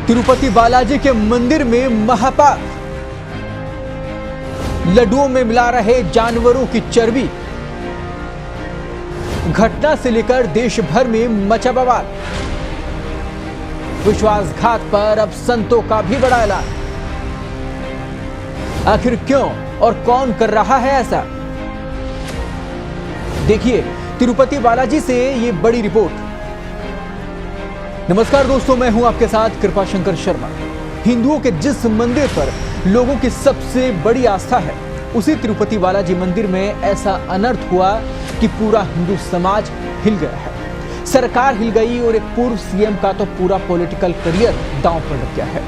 तिरुपति बालाजी के मंदिर में महापाप, लड्डुओं में मिला रहे जानवरों की चर्बी। घटना से लेकर देश भर में मचा बवाल। विश्वासघात पर अब संतों का भी बड़ा ऐलान। आखिर क्यों और कौन कर रहा है ऐसा? देखिए तिरुपति बालाजी से ये बड़ी रिपोर्ट। नमस्कार दोस्तों, मैं हूं आपके साथ कृपाशंकर शर्मा। हिंदुओं के जिस मंदिर पर लोगों की सबसे बड़ी आस्था है, उसी तिरुपति बालाजी मंदिर में ऐसा अनर्थ हुआ कि पूरा हिंदू समाज हिल गया है। सरकार हिल गई और एक पूर्व सीएम का तो पूरा पॉलिटिकल करियर दांव पर लग गया है।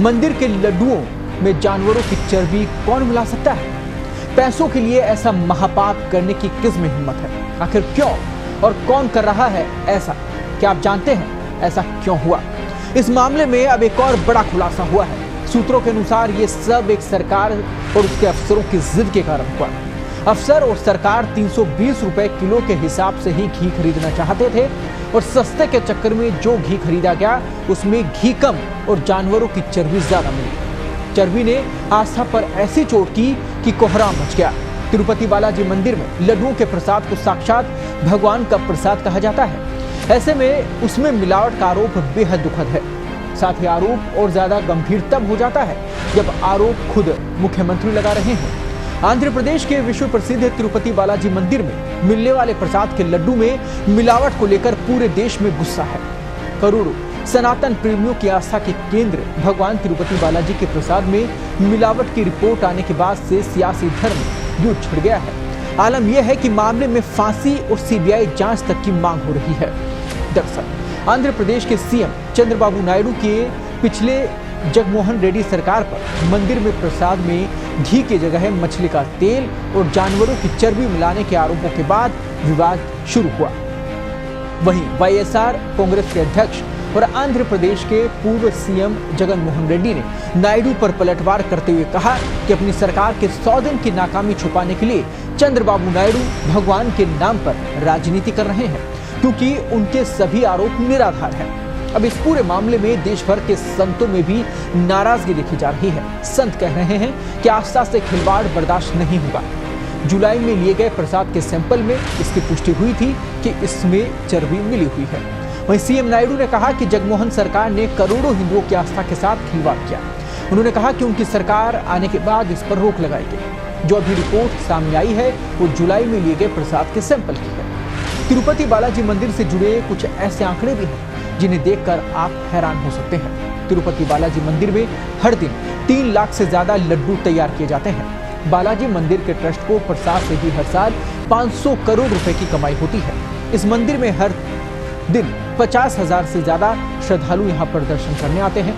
मंदिर के लड्डुओं में जानवरों की चर्बी कौन मिला सकता है? पैसों के लिए ऐसा महापाप करने की किस में हिम्मत है? आखिर क्यों और कौन कर रहा है ऐसा? क्या आप जानते हैं ऐसा क्यों हुआ? इस मामले में अब एक और बड़ा खुलासा हुआ है। सूत्रों के अनुसार ये सब एक सरकार और उसके अफसरों की जिद के कारण हुआ। अफसर और सरकार 320 रुपए किलो के हिसाब से ही घी खरीदना चाहते थे और सस्ते के चक्कर में जो घी खरीदा गया उसमें घी कम और जानवरों की चर्बी ज्यादा मिली। चर्बी ने आस्था पर ऐसी चोट की कि कोहराम मच गया। तिरुपति बालाजी मंदिर में लड्डुओं के प्रसाद को साक्षात भगवान का प्रसाद कहा जाता है। ऐसे में उसमें मिलावट का आरोप बेहद दुखद है। साथ ही आरोप और ज्यादा गंभीर तब हो जाता है जब आरोप खुद मुख्यमंत्री लगा रहे हैं। आंध्र प्रदेश के विश्व प्रसिद्ध तिरुपति बालाजी मंदिर में मिलने वाले प्रसाद के लड्डू में मिलावट को लेकर पूरे देश में गुस्सा है। करोड़ों सनातन प्रेमियों की आस्था के केंद्र भगवान तिरुपति बालाजी के प्रसाद में मिलावट की रिपोर्ट आने के बाद से सियासी धर्म युद्ध छिड़ गया है। आलम यह है कि मामले में फांसी और सीबीआई जांच तक की मांग हो रही है। दरअसल आंध्र प्रदेश के सीएम चंद्रबाबू नायडू के पिछले जगनमोहन रेड्डी सरकार पर मंदिर में प्रसाद में घी की जगह मछली का तेल और जानवरों की चर्बी मिलाने के आरोपों के बाद विवाद शुरू हुआ। वहीं वाईएसआर कांग्रेस के अध्यक्ष और आंध्र प्रदेश के पूर्व सीएम जगनमोहन रेड्डी ने नायडू पर पलटवार करते हुए कहा कि अपनी सरकार के 100 दिन की नाकामी छुपाने के लिए चंद्रबाबू नायडू भगवान के नाम पर राजनीति कर रहे हैं, क्योंकि उनके सभी आरोप निराधार हैं। अब इस पूरे मामले में देश भर के संतों में भी नाराजगी देखी जा रही है। संत कह रहे हैं कि आस्था से खिलवाड़ बर्दाश्त नहीं होगा। जुलाई में लिए गए प्रसाद के सैंपल में इसकी पुष्टि हुई थी कि इसमें चर्बी मिली हुई है। वहीं सीएम नायडू ने कहा कि जगनमोहन सरकार ने करोड़ों हिंदुओं की आस्था के साथ खिलवाड़ किया। उन्होंने कहा कि उनकी सरकार आने के बाद इस पर रोक लगाई गई। जो अभी रिपोर्ट सामने आई है वो जुलाई में लिए गए प्रसाद के सैंपल की है। तिरुपति बालाजी मंदिर से जुड़े कुछ ऐसे आंकड़े भी हैं जिन्हें देखकर आप हैरान हो सकते हैं। तिरुपति बालाजी मंदिर में हर दिन 3 लाख से ज्यादा लड्डू तैयार किए जाते हैं। बालाजी मंदिर के ट्रस्ट को प्रसाद से भी हर साल 500 करोड़ रुपए की कमाई होती है। इस मंदिर में हर दिन 50,000 से ज्यादा श्रद्धालु यहाँ पर दर्शन करने आते हैं।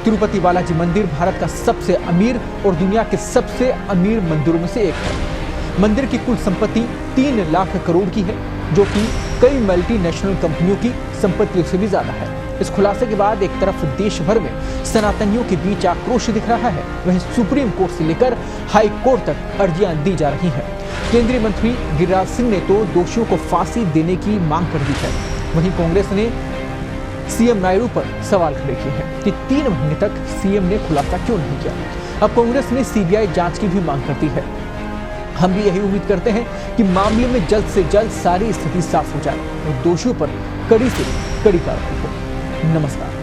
तिरुपति बालाजी मंदिर भारत का सबसे अमीर और दुनिया के सबसे अमीर मंदिरों में से एक है। मंदिर की कुल संपत्ति 3 लाख करोड़ की है, जो कि कई मल्टीनेशनल कंपनियों की संपत्तियों से भी ज्यादा है। इस खुलासे के बाद एक तरफ देश भर में सनातनियों के बीच आक्रोश दिख रहा है, वहीं सुप्रीम कोर्ट से लेकर हाई कोर्ट तक अर्जियां दी जा रही हैं। केंद्रीय मंत्री गिरिराज सिंह ने तो दोषियों को फांसी देने की मांग कर दी है। वहीं कांग्रेस ने सीएम नायडू पर सवाल खड़े किए हैं कि 3 महीने तक सीएम ने खुलासा क्यों नहीं किया। अब कांग्रेस ने सीबीआई जांच की भी मांग कर दी है। हम भी यही उम्मीद करते हैं कि मामले में जल्द से जल्द सारी स्थिति साफ हो जाए और दोषियों पर कड़ी से कड़ी कार्रवाई हो। नमस्कार।